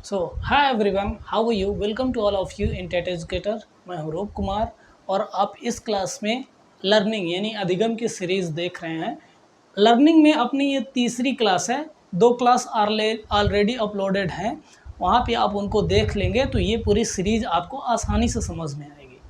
So hi everyone, how are you? Welcome to all of you in TET educator. मैं हूं रूप कुमार और आप इस क्लास में लर्निंग यानी अधिगम की सीरीज़ देख रहे हैं। लर्निंग में अपनी ये तीसरी क्लास है। 2 क्लास ऑलरेडी अपलोडेड हैं, वहाँ पे आप उनको देख लेंगे तो ये पूरी सीरीज़ आपको आसानी से समझ में आएगी।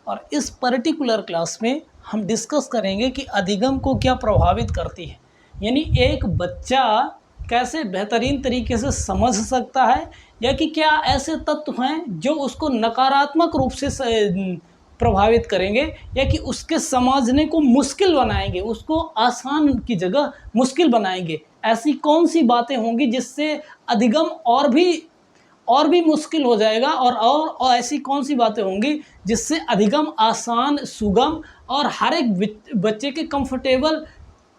और इस पर्टिकुलर क्लास में हम डिस्कस करेंगे कि अधिगम को क्या प्रभावित करती है, यानी एक बच्चा कैसे बेहतरीन तरीके से समझ सकता है या कि क्या ऐसे तत्व हैं जो उसको नकारात्मक रूप से प्रभावित करेंगे या कि उसके समझने को मुश्किल बनाएंगे, उसको आसान की जगह मुश्किल बनाएंगे। ऐसी कौन सी बातें होंगी जिससे अधिगम और भी मुश्किल हो जाएगा और ऐसी कौन सी बातें होंगी जिससे अधिगम आसान, सुगम और हर एक बच्चे के कंफर्टेबल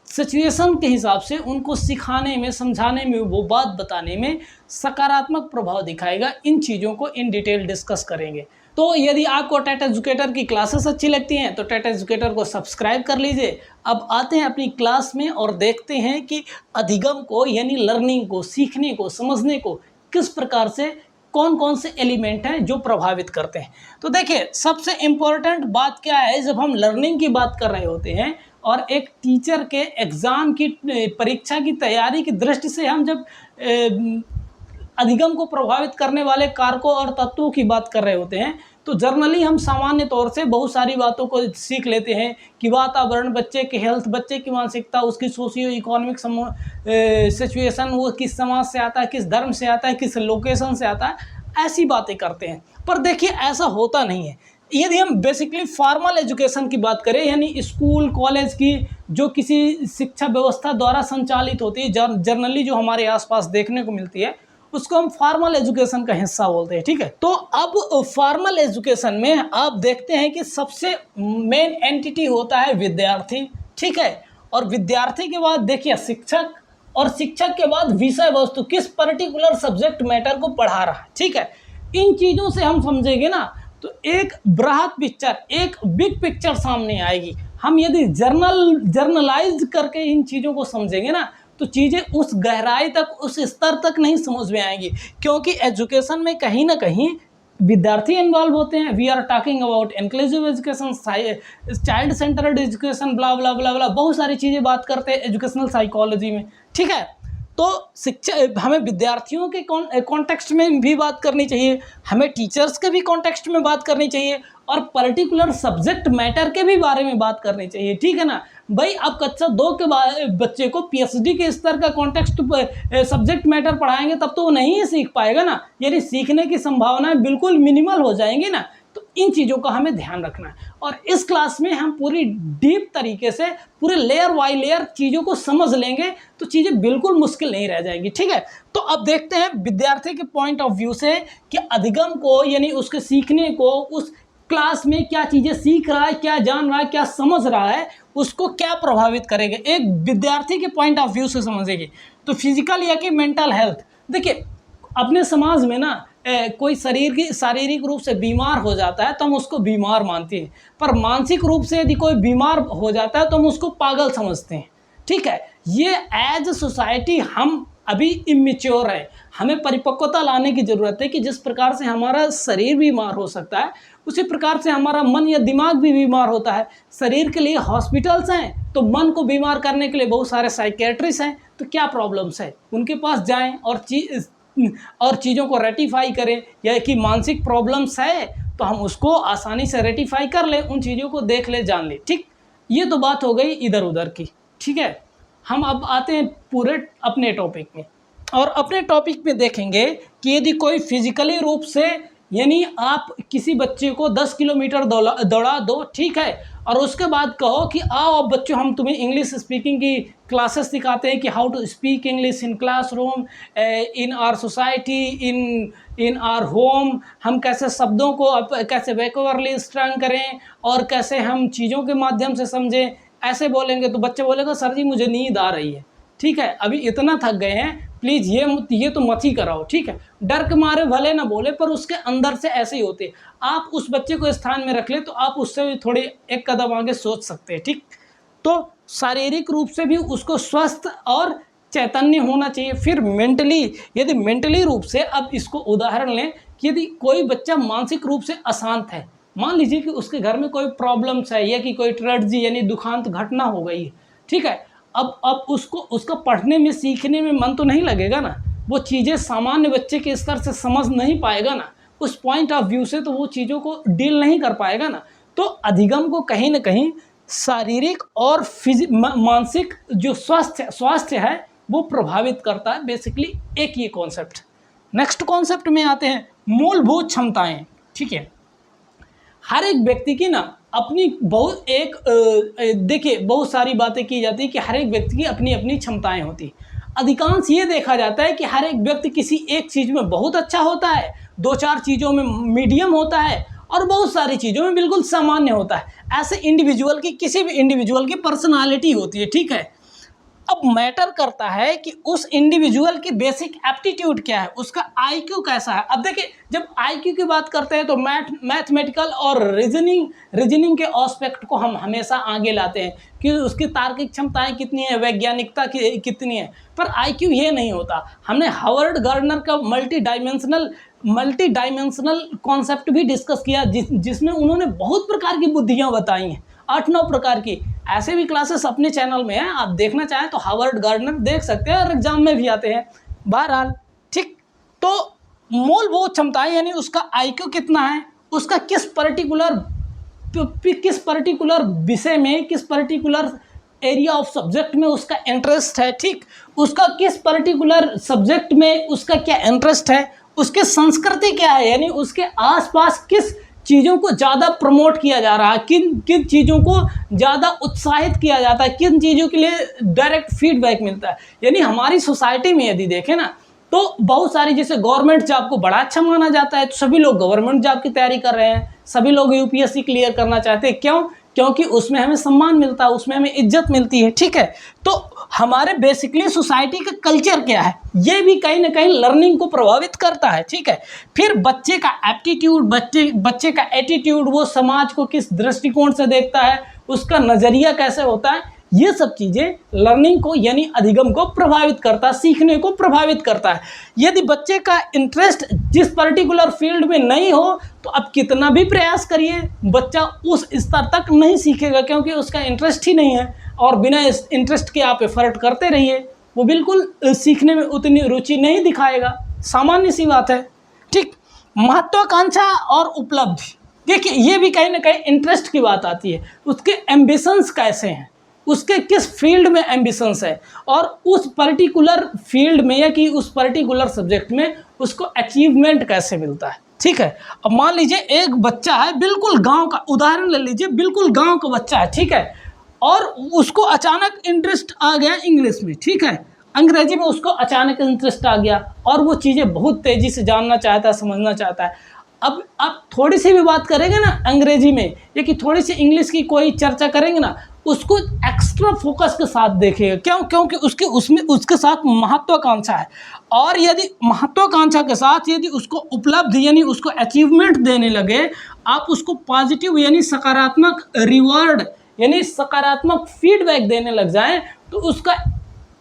सिचुएशन के हिसाब से उनको सिखाने में, समझाने में, वो बात बताने में सकारात्मक प्रभाव दिखाएगा। इन चीज़ों को इन डिटेल डिस्कस करेंगे। तो यदि आपको टेट एजुकेटर की क्लासेस अच्छी लगती हैं तो टेट एजुकेटर को सब्सक्राइब कर लीजिए। अब आते हैं अपनी क्लास में और देखते हैं कि अधिगम को यानी लर्निंग को, सीखने को, समझने को किस प्रकार से कौन कौन से एलिमेंट हैं जो प्रभावित करते हैं। तो देखिए, सबसे इम्पोर्टेंट बात क्या है, जब हम लर्निंग की बात कर रहे होते हैं और एक टीचर के एग्ज़ाम की परीक्षा की तैयारी की दृष्टि से हम जब अधिगम को प्रभावित करने वाले कारकों और तत्वों की बात कर रहे होते हैं तो जर्नली हम सामान्य तौर से बहुत सारी बातों को सीख लेते हैं कि वातावरण, बच्चे की हेल्थ, बच्चे की मानसिकता, उसकी सोशियो इकोनॉमिक सिचुएशन, वो किस समाज से आता है, किस धर्म से आता है, किस लोकेशन से आता है, ऐसी बातें करते हैं। पर देखिए, ऐसा होता नहीं है। यदि हम बेसिकली फॉर्मल एजुकेशन की बात करें, यानी स्कूल कॉलेज की जो किसी शिक्षा व्यवस्था द्वारा संचालित होती है, जर्नली जो हमारे आसपास देखने को मिलती है, उसको हम फॉर्मल एजुकेशन का हिस्सा बोलते हैं। ठीक है, तो अब फॉर्मल एजुकेशन में आप देखते हैं कि सबसे मेन एंटिटी होता है विद्यार्थी। ठीक है, और विद्यार्थी के बाद देखिए शिक्षक, और शिक्षक के बाद विषय वस्तु, किस पर्टिकुलर सब्जेक्ट मैटर को पढ़ा रहा है। ठीक है, इन चीज़ों से हम समझेंगे ना तो एक बृहद पिक्चर, एक बिग पिक्चर सामने आएगी। हम यदि जर्नलाइज करके इन चीज़ों को समझेंगे ना तो चीज़ें उस गहराई तक, उस स्तर तक नहीं समझ में आएंगी, क्योंकि एजुकेशन में कहीं ना कहीं विद्यार्थी इन्वॉल्व होते हैं। We are talking about inclusive education, child centred education, blah blah blah blah, बहुत सारी चीज़ें बात करते हैं एजुकेशनल साइकोलॉजी में। ठीक है, तो शिक्षा हमें विद्यार्थियों के कॉन्टेक्स्ट में भी बात करनी चाहिए, हमें टीचर्स के भी कॉन्टेक्स्ट में बात करनी चाहिए और पर्टिकुलर सब्जेक्ट मैटर के भी बारे में बात करनी चाहिए। ठीक है ना भाई, आप कक्षा 2 के बच्चे को पीएचडी के स्तर का कॉन्टेक्स्ट सब्जेक्ट मैटर पढ़ाएंगे तब तो वो नहीं सीख पाएगा ना, यानी सीखने की संभावनाएं बिल्कुल मिनिमल हो जाएंगी ना। तो इन चीज़ों का हमें ध्यान रखना है और इस क्लास में हम पूरी डीप तरीके से पूरे लेयर बाय लेयर चीज़ों को समझ लेंगे तो चीज़ें बिल्कुल मुश्किल नहीं रह जाएंगी। ठीक है, तो अब देखते हैं विद्यार्थी के पॉइंट ऑफ व्यू से कि अधिगम को यानी उसके सीखने को, उस क्लास में क्या चीज़ें सीख रहा है, क्या जान रहा है, क्या समझ रहा है, उसको क्या प्रभावित करेगा। एक विद्यार्थी के पॉइंट ऑफ व्यू से समझेगी तो फिजिकल या कि मेंटल हेल्थ। देखिए, अपने समाज में ना कोई शारीरिक रूप से बीमार हो जाता है तो हम उसको बीमार मानते हैं, पर मानसिक रूप से यदि कोई बीमार हो जाता है तो हम उसको पागल समझते हैं। ठीक है, ये एज सोसाइटी हम अभी इमेच्योर है, हमें परिपक्वता लाने की ज़रूरत है कि जिस प्रकार से हमारा शरीर बीमार हो सकता है उसी प्रकार से हमारा मन या दिमाग भी बीमार होता है। शरीर के लिए हॉस्पिटल्स हैं तो मन को बीमार करने के लिए बहुत सारे साइकेट्रिस्ट हैं। तो क्या प्रॉब्लम्स है, उनके पास जाएं और चीज़ों को रेटिफाई करें, या कि मानसिक प्रॉब्लम्स है तो हम उसको आसानी से रेटिफाई कर लें, उन चीज़ों को देख ले, जान ले। ठीक, ये तो बात हो गई इधर उधर की। ठीक है, हम अब आते हैं पूरे अपने टॉपिक में और अपने टॉपिक में देखेंगे कि यदि कोई फिजिकली रूप से, यानी आप किसी बच्चे को 10 किलोमीटर दौड़ा दो, ठीक है, और उसके बाद कहो कि आओ अब बच्चों हम तुम्हें इंग्लिश स्पीकिंग की क्लासेस सिखाते हैं कि how to speak English in classroom, in our society, in our home, हम कैसे शब्दों को कैसे वोकैबुलरी स्ट्रॉन्ग करें और कैसे हम चीज़ों के माध्यम से समझें, ऐसे बोलेंगे तो बच्चे बोलेगा सर जी मुझे नींद आ रही है। ठीक है, अभी इतना थक गए हैं, प्लीज़ ये तो मत ही कराओ। ठीक है, डर के मारे भले ना बोले पर उसके अंदर से ऐसे ही होते। आप उस बच्चे को स्थान में रख ले तो आप उससे भी थोड़े एक कदम आगे सोच सकते हैं। ठीक, तो शारीरिक रूप से भी उसको स्वस्थ और चैतन्य होना चाहिए। फिर मेंटली, यदि मेंटली रूप से, अब इसको उदाहरण लें कि यदि कोई बच्चा मानसिक रूप से अशांत है, मान लीजिए कि उसके घर में कोई प्रॉब्लम्स है या कि कोई ट्रेजेडी यानी दुखांत घटना हो गई है, ठीक है, अब उसको उसका पढ़ने में सीखने में मन तो नहीं लगेगा ना, वो चीज़ें सामान्य बच्चे के स्तर से समझ नहीं पाएगा ना, उस पॉइंट ऑफ व्यू से तो वो चीज़ों को डील नहीं कर पाएगा ना। तो अधिगम को कहीं ना कहीं शारीरिक और मानसिक जो स्वास्थ्य है वो प्रभावित करता है। बेसिकली एक ये कॉन्सेप्ट। नेक्स्ट कॉन्सेप्ट में आते हैं मूलभूत क्षमताएं। ठीक है, हर एक व्यक्ति की ना अपनी देखिए बहुत सारी बातें की जाती है कि हर एक व्यक्ति की अपनी अपनी क्षमताएं होती। अधिकांश ये देखा जाता है कि हर एक व्यक्ति किसी एक चीज़ में बहुत अच्छा होता है, 2-4 चीज़ों में मीडियम होता है और बहुत सारी चीज़ों में बिल्कुल सामान्य होता है। ऐसे इंडिविजुअल की, किसी भी इंडिविजुअल की पर्सनालिटी होती है। ठीक है, अब मैटर करता है कि उस इंडिविजुअल की बेसिक एप्टीट्यूड क्या है, उसका आईक्यू कैसा है। अब देखिए, जब आईक्यू की बात करते हैं तो मैथमेटिकल और रीजनिंग के एस्पेक्ट को हम हमेशा आगे लाते हैं कि उसकी तार्किक क्षमताएं कितनी है, वैज्ञानिकता कितनी है, पर आईक्यू ये नहीं होता। हमने हावर्ड गार्डनर का मल्टी डायमेंशनल कॉन्सेप्ट भी डिस्कस किया, जिसमें उन्होंने बहुत प्रकार की बुद्धियाँ बताई हैं, 8-9 प्रकार की। ऐसे भी क्लासेस अपने चैनल में हैं, आप देखना चाहें तो हावर्ड गार्डनर देख सकते हैं और एग्जाम में भी आते हैं। बहरहाल ठीक, तो मूलभूत क्षमताएं यानी उसका आईक्यू कितना है, उसका किस पर्टिकुलर विषय में, किस पर्टिकुलर एरिया ऑफ सब्जेक्ट में उसका इंटरेस्ट है। ठीक, उसका किस पर्टिकुलर सब्जेक्ट में उसका क्या इंटरेस्ट है, उसके संस्कृति क्या है, यानी उसके आसपास किस चीज़ों को ज़्यादा प्रमोट किया जा रहा है, किन चीज़ों को ज़्यादा उत्साहित किया जाता है, किन चीज़ों के लिए डायरेक्ट फीडबैक मिलता है। यानी हमारी सोसाइटी में यदि देखें ना तो बहुत सारी, जैसे गवर्नमेंट जॉब को बड़ा अच्छा माना जाता है, तो सभी लोग गवर्नमेंट जॉब की तैयारी कर रहे हैं, सभी लोग यूपीएससी क्लियर करना चाहते हैं। क्यों? क्योंकि उसमें हमें सम्मान मिलता है, उसमें हमें इज्जत मिलती है। ठीक है, तो हमारे बेसिकली सोसाइटी का कल्चर क्या है, ये भी कहीं ना कहीं लर्निंग को प्रभावित करता है। ठीक है, फिर बच्चे का एप्टीट्यूड, बच्चे का एटीट्यूड, वो समाज को किस दृष्टिकोण से देखता है, उसका नज़रिया कैसे होता है, ये सब चीज़ें लर्निंग को यानी अधिगम को प्रभावित करता है, सीखने को प्रभावित करता है। यदि बच्चे का इंटरेस्ट जिस पर्टिकुलर फील्ड में नहीं हो तो अब कितना भी प्रयास करिए बच्चा उस स्तर तक नहीं सीखेगा, क्योंकि उसका इंटरेस्ट ही नहीं है। और बिना इस इंटरेस्ट के आप एफर्ट करते रहिए, वो बिल्कुल सीखने में उतनी रुचि नहीं दिखाएगा, सामान्य सी बात है। ठीक, महत्वाकांक्षा और उपलब्धि, देखिए ये भी कहीं ना कहीं इंटरेस्ट की बात आती है। उसके एम्बिशंस कैसे हैं, उसके किस फील्ड में एम्बिशंस है, और उस पर्टिकुलर फील्ड में या कि उस पर्टिकुलर सब्जेक्ट में उसको अचीवमेंट कैसे मिलता है। ठीक है, अब मान लीजिए एक बच्चा है, बिल्कुल गांव का उदाहरण ले लीजिए, बिल्कुल गांव का बच्चा है, ठीक है, और उसको अचानक इंटरेस्ट आ गया इंग्लिश में। ठीक है, अंग्रेजी में उसको अचानक इंटरेस्ट आ गया और वो चीज़ें बहुत तेज़ी से जानना चाहता है, समझना चाहता है। अब आप थोड़ी सी भी बात करेंगे ना अंग्रेजी में या कि थोड़ी सी इंग्लिश की कोई चर्चा करेंगे ना, उसको एक्स्ट्रा फोकस के साथ देखेगा। क्यों? क्योंकि उसके साथ महत्वाकांक्षा है। और यदि महत्वाकांक्षा के साथ यदि उसको उपलब्धि यानी उसको अचीवमेंट देने लगे, आप उसको पॉजिटिव यानी सकारात्मक रिवार्ड यानी सकारात्मक फीडबैक देने लग जाएं, तो उसका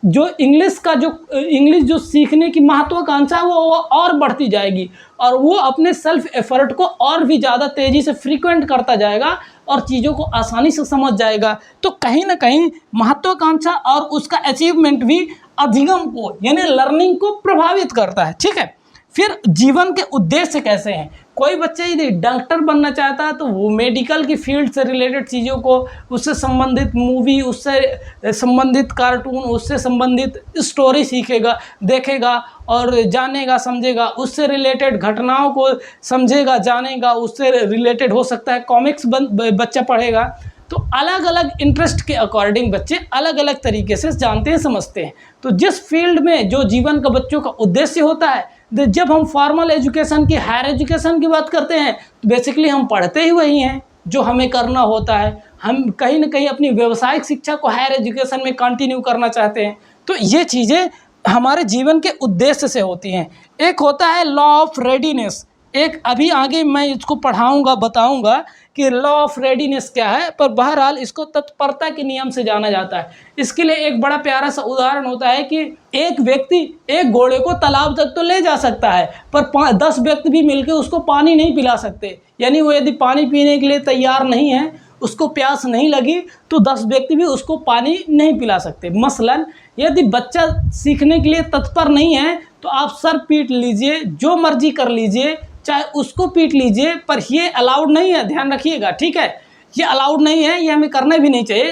जो इंग्लिश जो सीखने की महत्वाकांक्षा है वो और बढ़ती जाएगी और वो अपने सेल्फ एफर्ट को और भी ज़्यादा तेज़ी से फ्रीक्वेंट करता जाएगा और चीज़ों को आसानी से समझ जाएगा। तो कहीं ना कहीं महत्वाकांक्षा और उसका अचीवमेंट भी अधिगम को यानी लर्निंग को प्रभावित करता है। ठीक है, फिर जीवन के उद्देश्य कैसे हैं। कोई बच्चा यदि डॉक्टर बनना चाहता है तो वो मेडिकल की फील्ड से रिलेटेड चीज़ों को, उससे संबंधित मूवी, उससे संबंधित कार्टून, उससे संबंधित स्टोरी सीखेगा, देखेगा और जानेगा, समझेगा, उससे रिलेटेड घटनाओं को समझेगा, जानेगा, उससे रिलेटेड हो सकता है कॉमिक्स बच्चा पढ़ेगा। तो अलग अलग इंटरेस्ट के अकॉर्डिंग बच्चे अलग अलग तरीके से जानते हैं, समझते हैं। तो जिस फील्ड में जो जीवन का बच्चों का उद्देश्य होता है, जब हम फॉर्मल एजुकेशन की, हायर एजुकेशन की बात करते हैं तो बेसिकली हम पढ़ते ही वही हैं जो हमें करना होता है। हम कहीं ना कहीं अपनी व्यावसायिक शिक्षा को हायर एजुकेशन में कंटिन्यू करना चाहते हैं। तो ये चीज़ें हमारे जीवन के उद्देश्य से होती हैं। एक होता है लॉ ऑफ रेडीनेस, एक अभी आगे मैं इसको पढ़ाऊँगा, बताऊँगा कि लॉ ऑफ रेडीनेस क्या है, पर बहरहाल इसको तत्परता के नियम से जाना जाता है। इसके लिए एक बड़ा प्यारा सा उदाहरण होता है कि एक व्यक्ति एक घोड़े को तालाब तक तो ले जा सकता है, पर 10 व्यक्ति भी मिलकर उसको पानी नहीं पिला सकते। यानी वो यदि पानी पीने के लिए तैयार नहीं है, उसको प्यास नहीं लगी, तो 10 व्यक्ति भी उसको पानी नहीं पिला सकते। मसलन यदि बच्चा सीखने के लिए तत्पर नहीं है तो आप सर पीट लीजिए, जो मर्जी कर लीजिए, चाहे उसको पीट लीजिए, पर ये अलाउड नहीं है, ध्यान रखिएगा, ठीक है। ये अलाउड नहीं है, ये हमें करना भी नहीं चाहिए।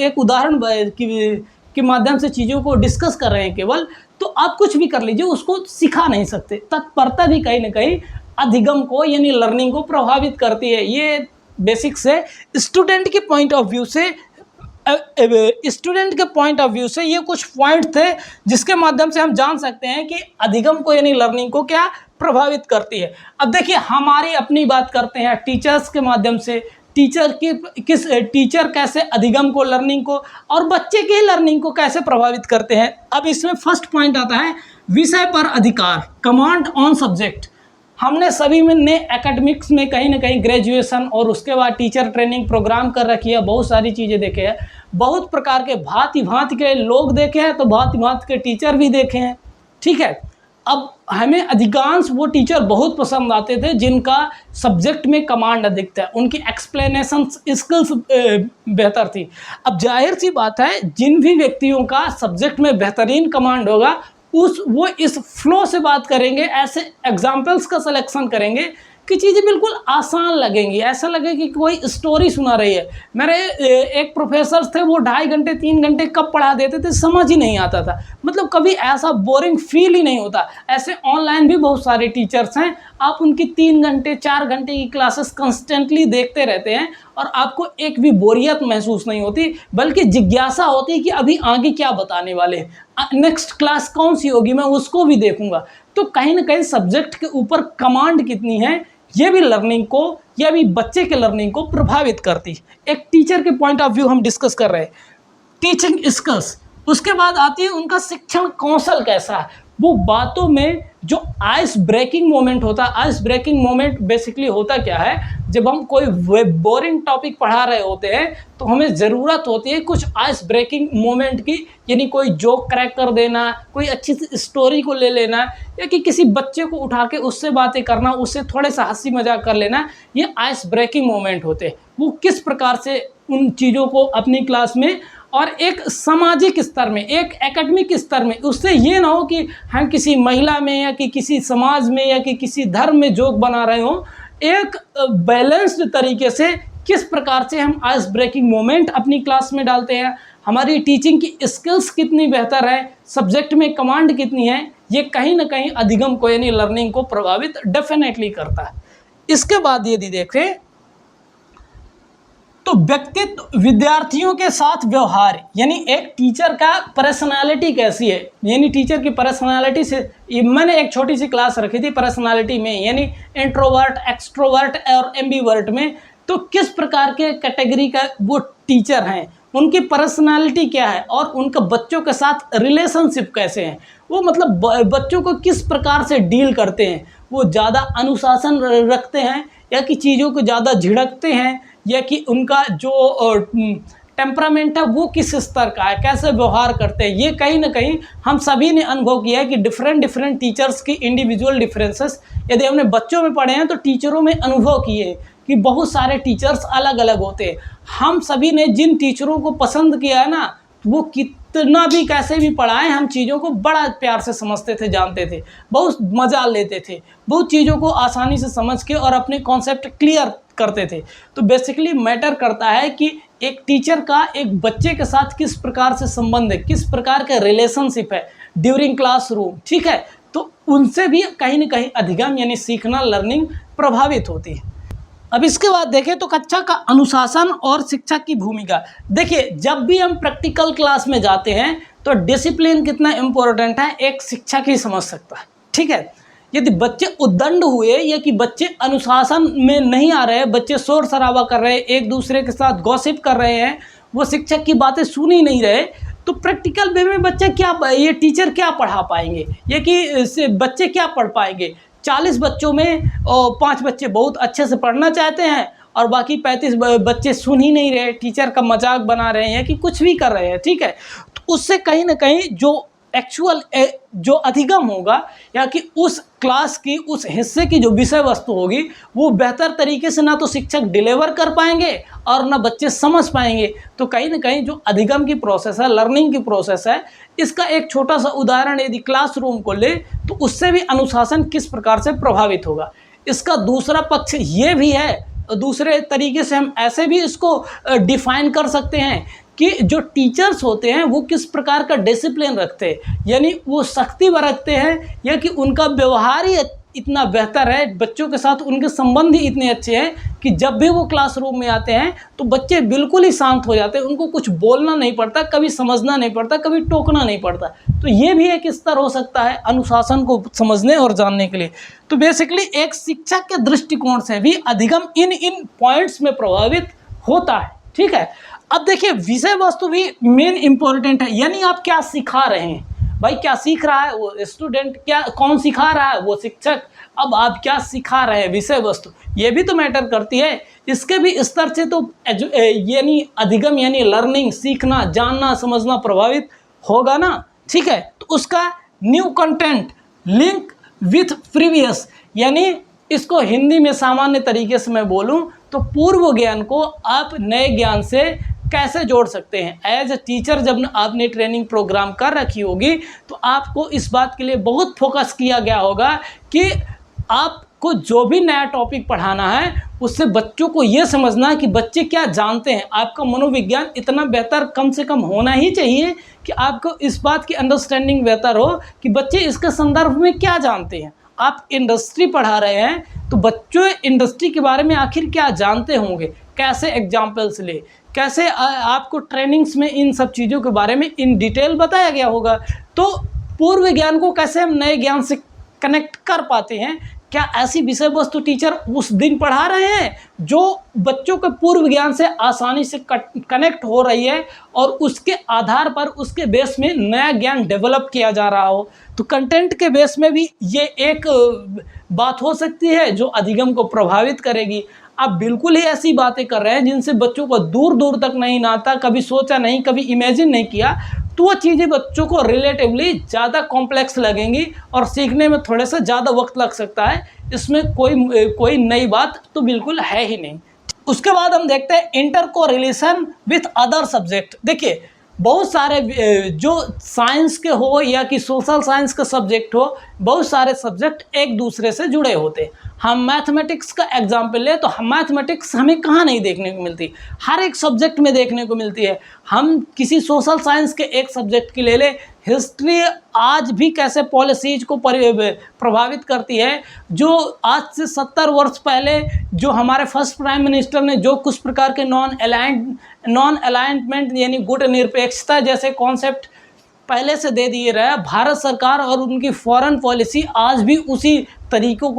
एक उदाहरण के माध्यम से चीज़ों को डिस्कस कर रहे हैं केवल। तो आप कुछ भी कर लीजिए, उसको सिखा नहीं सकते। तत्परता भी कहीं ना कहीं अधिगम को यानी लर्निंग को प्रभावित करती है। ये बेसिक से स्टूडेंट के पॉइंट ऑफ व्यू से ये कुछ पॉइंट थे जिसके माध्यम से हम जान सकते हैं कि अधिगम को यानी लर्निंग को क्या प्रभावित करती है। अब देखिए, हमारी अपनी बात करते हैं टीचर्स के माध्यम से। टीचर कैसे अधिगम को, लर्निंग को और बच्चे की लर्निंग को कैसे प्रभावित करते हैं। अब इसमें फर्स्ट पॉइंट आता है विषय पर अधिकार, कमांड ऑन सब्जेक्ट। हमने सभी ने एकेडमिक्स में कहीं ना कहीं ग्रेजुएशन और उसके बाद टीचर ट्रेनिंग प्रोग्राम कर रखी है, बहुत सारी चीज़ें देखे हैं, बहुत प्रकार के भांति भांति के लोग देखे हैं, तो भांति भांति के टीचर भी देखे हैं, ठीक है। अब हमें अधिकांश वो टीचर बहुत पसंद आते थे जिनका सब्जेक्ट में कमांड अधिक था, उनकी एक्सप्लेनेशन स्किल्स बेहतर थी। अब जाहिर सी बात है, जिन भी व्यक्तियों का सब्जेक्ट में बेहतरीन कमांड होगा वो इस फ्लो से बात करेंगे, ऐसे एग्जाम्पल्स का सिलेक्शन करेंगे कि चीज़ें बिल्कुल आसान लगेंगी, ऐसा लगे कि कोई स्टोरी सुना रही है। मेरे एक प्रोफेसर थे, वो 2.5 घंटे 3 घंटे कब पढ़ा देते थे समझ ही नहीं आता था, मतलब कभी ऐसा बोरिंग फील ही नहीं होता। ऐसे ऑनलाइन भी बहुत सारे टीचर्स हैं, आप उनकी 3 घंटे 4 घंटे की क्लासेस कंस्टेंटली देखते रहते हैं और आपको एक भी बोरियत महसूस नहीं होती, बल्कि जिज्ञासा होती है कि अभी आगे क्या बताने वाले हैं, नेक्स्ट क्लास कौन सी होगी, मैं उसको भी देखूंगा। तो कहीं ना कहीं सब्जेक्ट के ऊपर कमांड कितनी है, ये भी लर्निंग को या भी बच्चे के लर्निंग को प्रभावित करती है। एक टीचर के पॉइंट ऑफ व्यू हम डिस्कस कर रहे हैं, टीचिंग स्किल्स। उसके बाद आती है उनका शिक्षण कौशल कैसा है। वो बातों में जो आइस ब्रेकिंग मोमेंट होता है, आइस ब्रेकिंग मोमेंट बेसिकली होता क्या है, जब हम कोई बोरिंग टॉपिक पढ़ा रहे होते हैं तो हमें ज़रूरत होती है कुछ आइस ब्रेकिंग मोमेंट की, यानी कोई जोक क्रैक कर देना, कोई अच्छी सी स्टोरी को ले लेना, या कि किसी बच्चे को उठा के उससे बातें करना, उससे थोड़े सा हंसी मजाक कर लेना। ये आइस ब्रेकिंग मोमेंट होते हैं। वो किस प्रकार से उन चीज़ों को अपनी क्लास में और एक सामाजिक स्तर में, एक एकेडमिक स्तर में, उससे ये ना हो कि हम किसी महिला में या कि किसी समाज में या कि किसी धर्म में जोक बना रहे हों, एक बैलेंस्ड तरीके से किस प्रकार से हम आइस ब्रेकिंग मोमेंट अपनी क्लास में डालते हैं, हमारी टीचिंग की स्किल्स कितनी बेहतर है, सब्जेक्ट में कमांड कितनी है, ये कहीं ना कहीं अधिगम को यानी लर्निंग को प्रभावित डेफिनेटली करता है। इसके बाद यदि देखें तो व्यक्तित्व, विद्यार्थियों के साथ व्यवहार, यानी एक टीचर का पर्सनालिटी कैसी है, यानी टीचर की पर्सनालिटी से, मैंने एक छोटी सी क्लास रखी थी पर्सनालिटी में, यानी इंट्रोवर्ट, एक्सट्रोवर्ट और एम्बीवर्ट में, तो किस प्रकार के कैटेगरी का वो टीचर हैं, उनकी पर्सनालिटी क्या है और उनका बच्चों के साथ रिलेशनशिप कैसे हैं, वो मतलब बच्चों को किस प्रकार से डील करते हैं, वो ज़्यादा अनुशासन रखते हैं या कि चीज़ों को ज़्यादा झिड़कते हैं, या कि उनका जो टेम्परामेंट है वो किस स्तर का है, कैसे व्यवहार करते हैं। ये कहीं ना कहीं हम सभी ने अनुभव किया है कि डिफरेंट टीचर्स की इंडिविजुअल डिफरेंसेस यदि हमने बच्चों में पढ़े हैं तो टीचरों में अनुभव किए हैं कि बहुत सारे टीचर्स अलग अलग होते हैं। हम सभी ने जिन टीचरों को पसंद किया है ना, वो कितना भी कैसे भी पढ़ाएं, हम चीज़ों को बड़ा प्यार से समझते थे, जानते थे, बहुत मज़ा लेते थे, बहुत चीज़ों को आसानी से समझ के और अपने कॉन्सेप्ट क्लियर करते थे। तो बेसिकली मैटर करता है कि एक टीचर का एक बच्चे के साथ किस प्रकार से संबंध है, किस प्रकार का रिलेशनशिप है ड्यूरिंग क्लासरूम, ठीक है। तो उनसे भी कहीं ना कहीं अधिगम यानी सीखना, लर्निंग प्रभावित होती है। अब इसके बाद देखें तो कक्षा का अनुशासन और शिक्षक की भूमिका। देखिए, जब भी हम प्रैक्टिकल क्लास में जाते हैं तो डिसिप्लिन कितना इम्पोर्टेंट है एक शिक्षक ही समझ सकता है, ठीक है। यदि बच्चे उद्दंड हुए या कि बच्चे अनुशासन में नहीं आ रहे, बच्चे शोर शराबा कर रहे हैं, एक दूसरे के साथ गॉसिप कर रहे हैं, वो शिक्षक की बातें सुन ही नहीं रहे, तो प्रैक्टिकल वे में बच्चे क्या, ये टीचर क्या पढ़ा पाएंगे, ये कि बच्चे क्या पढ़ पाएंगे। 40 बच्चों में 5 बच्चे बहुत अच्छे से पढ़ना चाहते हैं और बाकी 35 बच्चे सुन ही नहीं रहे, टीचर का मजाक बना रहे हैं कि कुछ भी कर रहे हैं, ठीक है, तो उससे कहीं ना कहीं जो एक्चुअल जो अधिगम होगा या कि उस क्लास की उस हिस्से की जो विषय वस्तु होगी वो बेहतर तरीके से ना तो शिक्षक डिलीवर कर पाएंगे और ना बच्चे समझ पाएंगे। तो कहीं ना कहीं जो अधिगम की प्रोसेस है, लर्निंग की प्रोसेस है, इसका एक छोटा सा उदाहरण यदि क्लासरूम को ले तो उससे भी अनुशासन किस प्रकार से प्रभावित होगा। इसका दूसरा पक्ष ये भी है, दूसरे तरीके से हम ऐसे भी इसको डिफाइन कर सकते हैं कि जो टीचर्स होते हैं वो किस प्रकार का डिसिप्लिन रखते हैं, यानी वो सख्ती बरतते हैं या कि उनका व्यवहार ही इतना बेहतर है, बच्चों के साथ उनके संबंध ही इतने अच्छे हैं कि जब भी वो क्लासरूम में आते हैं तो बच्चे बिल्कुल ही शांत हो जाते हैं, उनको कुछ बोलना नहीं पड़ता, कभी समझना नहीं पड़ता, कभी टोकना नहीं पड़ता। तो ये भी एक स्तर हो सकता है अनुशासन को समझने और जानने के लिए। तो बेसिकली एक शिक्षक के दृष्टिकोण से भी अधिगम इन पॉइंट्स में प्रभावित होता है, ठीक है। अब देखिए विषय वस्तु भी मेन इंपॉर्टेंट है, यानी आप क्या सिखा रहे हैं, भाई क्या सीख रहा है वो स्टूडेंट, क्या कौन सिखा रहा है वो शिक्षक, अब आप क्या सिखा रहे हैं विषय वस्तु, ये भी तो मैटर करती है। इसके भी स्तर से तो यानी अधिगम यानी लर्निंग, सीखना, जानना, समझना प्रभावित होगा ना, ठीक है। तो उसका new content link with previous, यानी इसको हिंदी में सामान्य तरीके से मैं बोलूं तो पूर्व ज्ञान को आप नए ज्ञान से कैसे जोड़ सकते हैं। एज ए टीचर जब आपने ट्रेनिंग प्रोग्राम कर रखी होगी तो आपको इस बात के लिए बहुत फोकस किया गया होगा कि आपको जो भी नया टॉपिक पढ़ाना है उससे बच्चों को ये समझना है कि बच्चे क्या जानते हैं। आपका मनोविज्ञान इतना बेहतर कम से कम होना ही चाहिए कि आपको इस बात की अंडरस्टैंडिंग बेहतर हो कि बच्चे इसके संदर्भ में क्या जानते हैं। आप इंडस्ट्री पढ़ा रहे हैं तो बच्चों इंडस्ट्री के बारे में आखिर क्या जानते होंगे, कैसे एग्जाम्पल्स ले, कैसे आपको ट्रेनिंग्स में इन सब चीज़ों के बारे में इन डिटेल बताया गया होगा। तो पूर्व ज्ञान को कैसे हम नए ज्ञान से कनेक्ट कर पाते हैं, क्या ऐसी विषय वस्तु टीचर उस दिन पढ़ा रहे हैं जो बच्चों के पूर्व ज्ञान से आसानी से कनेक्ट हो रही है और उसके आधार पर उसके बेस में नया ज्ञान डेवलप किया जा रहा हो। तो कंटेंट के बेस में भी ये एक बात हो सकती है जो अधिगम को प्रभावित करेगी। आप बिल्कुल ही ऐसी बातें कर रहे हैं जिनसे बच्चों को दूर दूर तक नहीं नाता, कभी सोचा नहीं, कभी इमेजिन नहीं किया, तो वो चीज़ें बच्चों को रिलेटिवली ज़्यादा कॉम्प्लेक्स लगेंगी और सीखने में थोड़ा सा ज़्यादा वक्त लग सकता है। इसमें कोई नई बात तो बिल्कुल है ही नहीं। उसके बाद हम देखते हैं इंटर को रिलेशन विथ अदर सब्जेक्ट। देखिए बहुत सारे जो साइंस के हो या कि सोशल साइंस का सब्जेक्ट हो, बहुत सारे सब्जेक्ट एक दूसरे से जुड़े होते हैं। हम मैथमेटिक्स का एग्जाम्पल ले तो मैथमेटिक्स हमें कहाँ नहीं देखने को मिलती, हर एक सब्जेक्ट में देखने को मिलती है। हम किसी सोशल साइंस के एक सब्जेक्ट की ले लें, हिस्ट्री आज भी कैसे पॉलिसीज को प्रभावित करती है। जो आज से 70 वर्ष पहले जो हमारे फर्स्ट प्राइम मिनिस्टर ने जो कुछ प्रकार के नॉन अलाइनमेंट यानी गुट निरपेक्षता जैसे कॉन्सेप्ट पहले से दे दिए रहे, भारत सरकार और उनकी फॉरेन पॉलिसी आज भी उसी तरीकों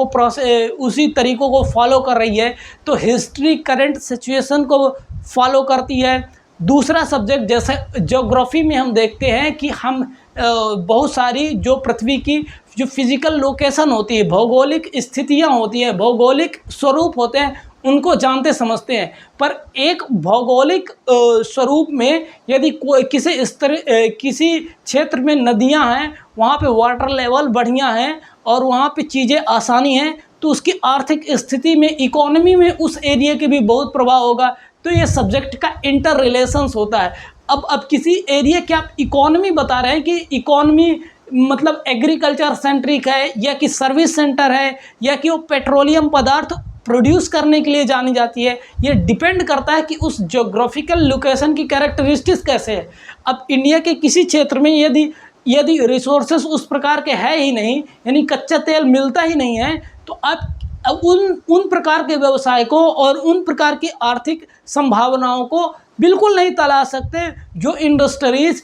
को फॉलो कर रही है। तो हिस्ट्री करंट सिचुएशन को फॉलो करती है। दूसरा सब्जेक्ट जैसे ज्योग्राफी में हम देखते हैं कि हम बहुत सारी जो पृथ्वी की जो फिजिकल लोकेशन होती है, भौगोलिक स्थितियां होती हैं, भौगोलिक स्वरूप होते हैं, उनको जानते समझते हैं। पर एक भौगोलिक स्वरूप में यदि किसी क्षेत्र में नदियां हैं, वहाँ पे वाटर लेवल बढ़िया है और वहाँ पे चीज़ें आसानी हैं, तो उसकी आर्थिक स्थिति में, इकोनॉमी में उस एरिया के भी बहुत प्रभाव होगा। तो ये सब्जेक्ट का इंटर रिलेशंस होता है। अब किसी एरिया की आप इकोनॉमी बता रहे हैं कि इकोनॉमी मतलब एग्रीकल्चर सेंट्रिक है या कि सर्विस सेंटर है या कि वो पेट्रोलियम पदार्थ प्रोड्यूस करने के लिए जानी जाती है, ये डिपेंड करता है कि उस ज्योग्राफिकल लोकेशन की कैरेक्टरिस्टिक्स कैसे है। अब इंडिया के किसी क्षेत्र में यदि रिसोर्सेस उस प्रकार के है ही नहीं, यानी कच्चा तेल मिलता ही नहीं है, तो आप उन प्रकार के व्यवसाय को और उन प्रकार की आर्थिक संभावनाओं को बिल्कुल नहीं तलाश सकते जो इंडस्ट्रीज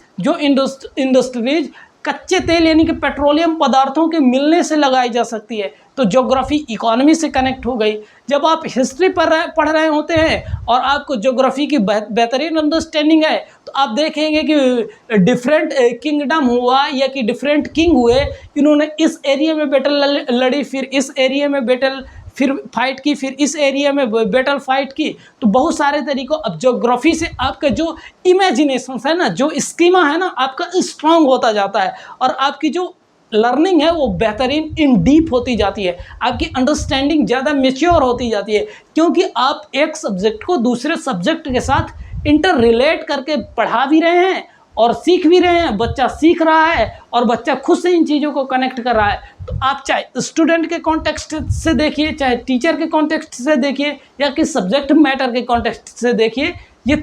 कच्चे तेल यानी कि पेट्रोलियम पदार्थों के मिलने से लगाई जा सकती है। तो ज्योग्राफी इकोनॉमी से कनेक्ट हो गई। जब आप हिस्ट्री पढ़ रहे होते हैं और आपको ज्योग्राफी की बेहतरीन अंडरस्टैंडिंग है, तो आप देखेंगे कि डिफरेंट किंगडम हुआ या कि डिफरेंट किंग हुए, इन्होंने इस एरिया में बैटल लड़ी, फिर इस एरिया में बैटल, फिर फाइट की, फिर इस एरिया में बैटल फाइट की। तो बहुत सारे तरीकों, अब ज्योग्राफी से आपका जो इमेजिनेशन है ना, जो स्कीमा है ना, आपका स्ट्रांग होता जाता है और आपकी जो लर्निंग है वो बेहतरीन इन डीप होती जाती है, आपकी अंडरस्टैंडिंग ज़्यादा मेच्योर होती जाती है, क्योंकि आप एक सब्जेक्ट को दूसरे सब्जेक्ट के साथ इंटर रिलेट करके पढ़ा भी रहे हैं और सीख भी रहे हैं। बच्चा सीख रहा है और बच्चा खुद से इन चीज़ों को कनेक्ट कर रहा है। तो आप चाहे स्टूडेंट के कॉन्टेक्स्ट से देखिए, चाहे टीचर के कॉन्टेक्स्ट से देखिए, या कि सब्जेक्ट मैटर के कॉन्टेक्स्ट से देखिए, ये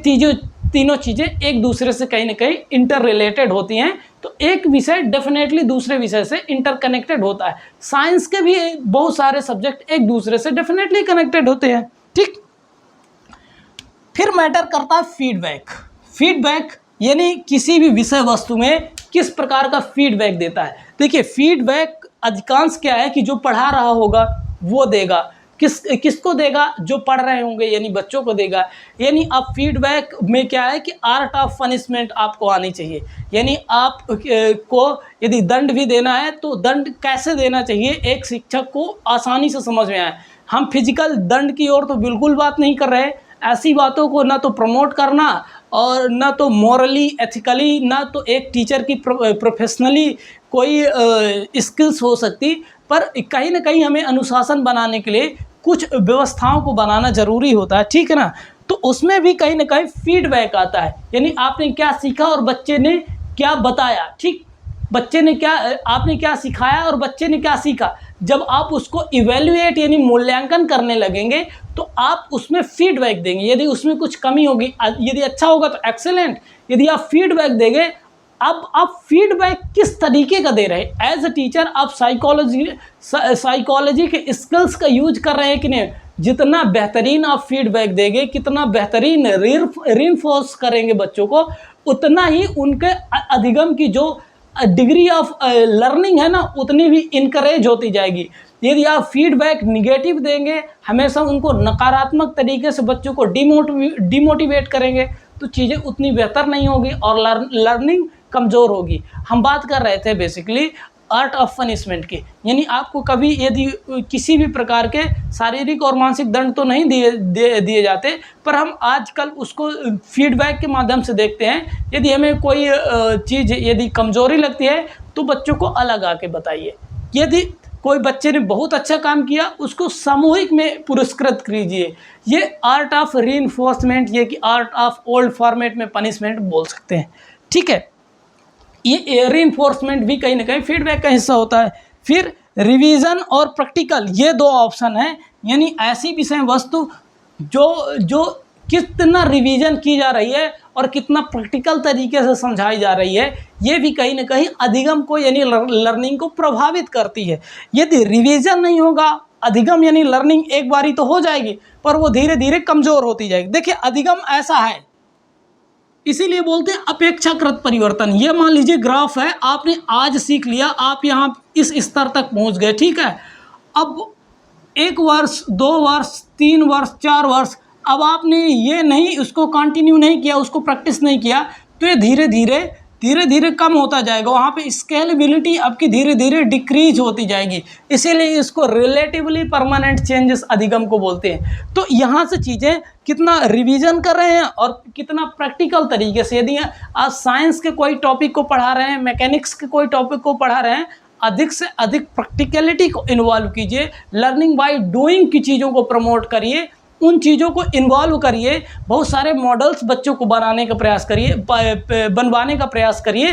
तीनों चीज़ें एक दूसरे से कहीं ना कहीं इंटर रिलेटेड होती हैं। तो एक विषय डेफिनेटली दूसरे विषय से इंटरकनेक्टेड होता है। साइंस के भी बहुत सारे सब्जेक्ट एक दूसरे से डेफिनेटली कनेक्टेड होते हैं, ठीक। फिर मैटर करता है फीडबैक। फीडबैक यानी किसी भी विषय वस्तु में किस प्रकार का फीडबैक देता है। देखिए, फीडबैक अधिकांश क्या है कि जो पढ़ा रहा होगा वो देगा। किसको देगा? जो पढ़ रहे होंगे, यानी बच्चों को देगा। यानी अब फीडबैक में क्या है कि आर्ट ऑफ पनिशमेंट आपको आनी चाहिए। यानी आप को यदि दंड भी देना है तो दंड कैसे देना चाहिए एक शिक्षक को आसानी से समझ में आए। हम फिजिकल दंड की ओर तो बिल्कुल बात नहीं कर रहे। ऐसी बातों को ना तो प्रमोट करना और ना तो मॉरली एथिकली, ना तो एक टीचर की प्रोफेशनली कोई स्किल्स हो सकती, पर कहीं ना कहीं हमें अनुशासन बनाने के लिए कुछ व्यवस्थाओं को बनाना ज़रूरी होता है, ठीक है ना। तो उसमें भी कहीं ना कहीं फीडबैक आता है, यानी आपने क्या सीखा और बच्चे ने क्या बताया, ठीक। बच्चे ने क्या, आपने क्या सिखाया और बच्चे ने क्या सीखा। जब आप उसको इवेल्युएट यानी मूल्यांकन करने लगेंगे तो आप उसमें फीडबैक देंगे। यदि उसमें कुछ कमी होगी, यदि अच्छा होगा तो एक्सेलेंट। यदि आप फीडबैक देंगे, अब आप फीडबैक किस तरीके का दे रहे हैं। एज अ टीचर आप साइकोलॉजी के स्किल्स का यूज कर रहे हैं कि नहीं। जितना बेहतरीन आप फीडबैक देंगे, कितना बेहतरीन रीइंफोर्स करेंगे बच्चों को, उतना ही उनके अधिगम की जो डिग्री ऑफ लर्निंग है ना, उतनी भी इनकरेज होती जाएगी। यदि आप फीडबैक निगेटिव देंगे, हमेशा उनको नकारात्मक तरीके से बच्चों को डिमोटिवेट करेंगे, तो चीज़ें उतनी बेहतर नहीं होगी और लर्निंग कमज़ोर होगी। हम बात कर रहे थे बेसिकली आर्ट ऑफ पनिशमेंट की, यानी आपको कभी यदि किसी भी प्रकार के शारीरिक और मानसिक दंड तो नहीं दिए जाते, पर हम आजकल उसको फीडबैक के माध्यम से देखते हैं। यदि हमें कोई चीज़ यदि कमज़ोरी लगती है तो बच्चों को अलग आके बताइए। यदि कोई बच्चे ने बहुत अच्छा काम किया, उसको सामूहिक में पुरस्कृत कीजिए। ये आर्ट ऑफ रीइंफोर्समेंट, ये कि आर्ट ऑफ ओल्ड फॉर्मेट में पनिशमेंट बोल सकते हैं, ठीक है। ये रीइंफोर्समेंट भी कहीं ना कहीं फीडबैक का हिस्सा होता है। फिर रिवीजन और प्रैक्टिकल, ये दो ऑप्शन हैं। यानी ऐसी विषय वस्तु जो कितना रिवीजन की जा रही है और कितना प्रैक्टिकल तरीके से समझाई जा रही है, ये भी कहीं ना कहीं अधिगम को यानी लर्निंग को प्रभावित करती है। यदि रिवीजन नहीं होगा, अधिगम यानी लर्निंग एक बारी तो हो जाएगी, पर वो धीरे धीरे कमज़ोर होती जाएगी। देखिए, अधिगम ऐसा है, इसीलिए बोलते हैं अपेक्षाकृत परिवर्तन। ये मान लीजिए ग्राफ है, आपने आज सीख लिया, आप यहाँ इस स्तर तक पहुँच गए, ठीक है। अब 1 वर्ष, 2 वर्ष, 3 वर्ष, 4 वर्ष, अब आपने ये नहीं, उसको कंटिन्यू नहीं किया, उसको प्रैक्टिस नहीं किया, तो ये धीरे धीरे कम होता जाएगा। वहाँ पे स्केलेबिलिटी आपकी धीरे धीरे डिक्रीज होती जाएगी। इसीलिए इसको रिलेटिवली परमानेंट चेंजेस अधिगम को बोलते हैं। तो यहाँ से चीज़ें कितना रिवीजन कर रहे हैं और कितना प्रैक्टिकल तरीके से। यदि आप साइंस के कोई टॉपिक को पढ़ा रहे हैं, मैकेनिक्स के कोई टॉपिक को पढ़ा रहे हैं, अधिक से अधिक प्रैक्टिकलिटी को इन्वॉल्व कीजिए। लर्निंग बाय डूइंग की चीज़ों को प्रमोट करिए, उन चीज़ों को इन्वॉल्व करिए। बहुत सारे मॉडल्स बच्चों को बनवाने का प्रयास करिए,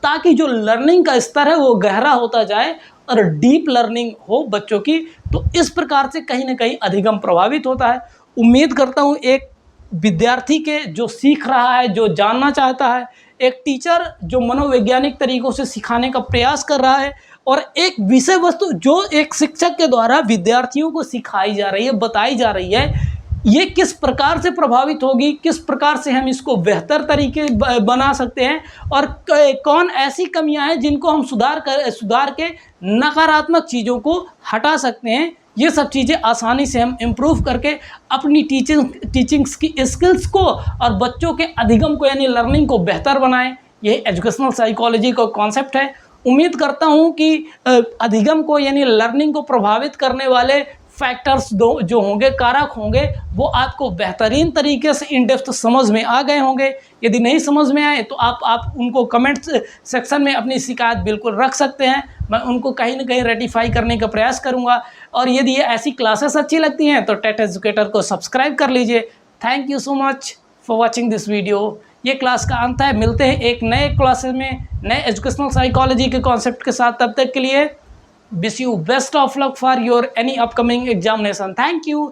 ताकि जो लर्निंग का स्तर है वो गहरा होता जाए और डीप लर्निंग हो बच्चों की। तो इस प्रकार से कहीं ना कहीं अधिगम प्रभावित होता है। उम्मीद करता हूँ एक विद्यार्थी के जो सीख रहा है, जो जानना चाहता है, एक टीचर जो मनोवैज्ञानिक तरीक़ों से सिखाने का प्रयास कर रहा है, और एक विषय वस्तु जो एक शिक्षक के द्वारा विद्यार्थियों को सिखाई जा रही है, बताई जा रही है, ये किस प्रकार से प्रभावित होगी, किस प्रकार से हम इसको बेहतर तरीके बना सकते हैं, और कौन ऐसी कमियां हैं जिनको हम सुधार के नकारात्मक चीज़ों को हटा सकते हैं। ये सब चीज़ें आसानी से हम इम्प्रूव करके अपनी टीचिंग्स की स्किल्स को और बच्चों के अधिगम को यानी लर्निंग को बेहतर बनाएं। यही एजुकेशनल साइकोलॉजी का कॉन्सेप्ट है। उम्मीद करता हूँ कि अधिगम को यानी लर्निंग को प्रभावित करने वाले फैक्टर्स जो होंगे, कारक होंगे, वो आपको बेहतरीन तरीके से इन डेप्थ समझ में आ गए होंगे। यदि नहीं समझ में आए तो आप उनको कमेंट सेक्शन में अपनी शिकायत बिल्कुल रख सकते हैं, मैं उनको कहीं ना कहीं रेटिफाई करने का प्रयास करूंगा। और यदि ये ऐसी क्लासेस अच्छी लगती हैं तो टेट एजुकेटर को सब्सक्राइब कर लीजिए। Thank you so much for watching this video. ये क्लास का अंत है, मिलते हैं एक नए क्लासेस में नए एजुकेशनल साइकोलॉजी के कॉन्सेप्ट के साथ। तब तक के लिए wish you best of luck for your any upcoming examination. Thank you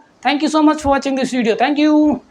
so much for watching this video. Thank you.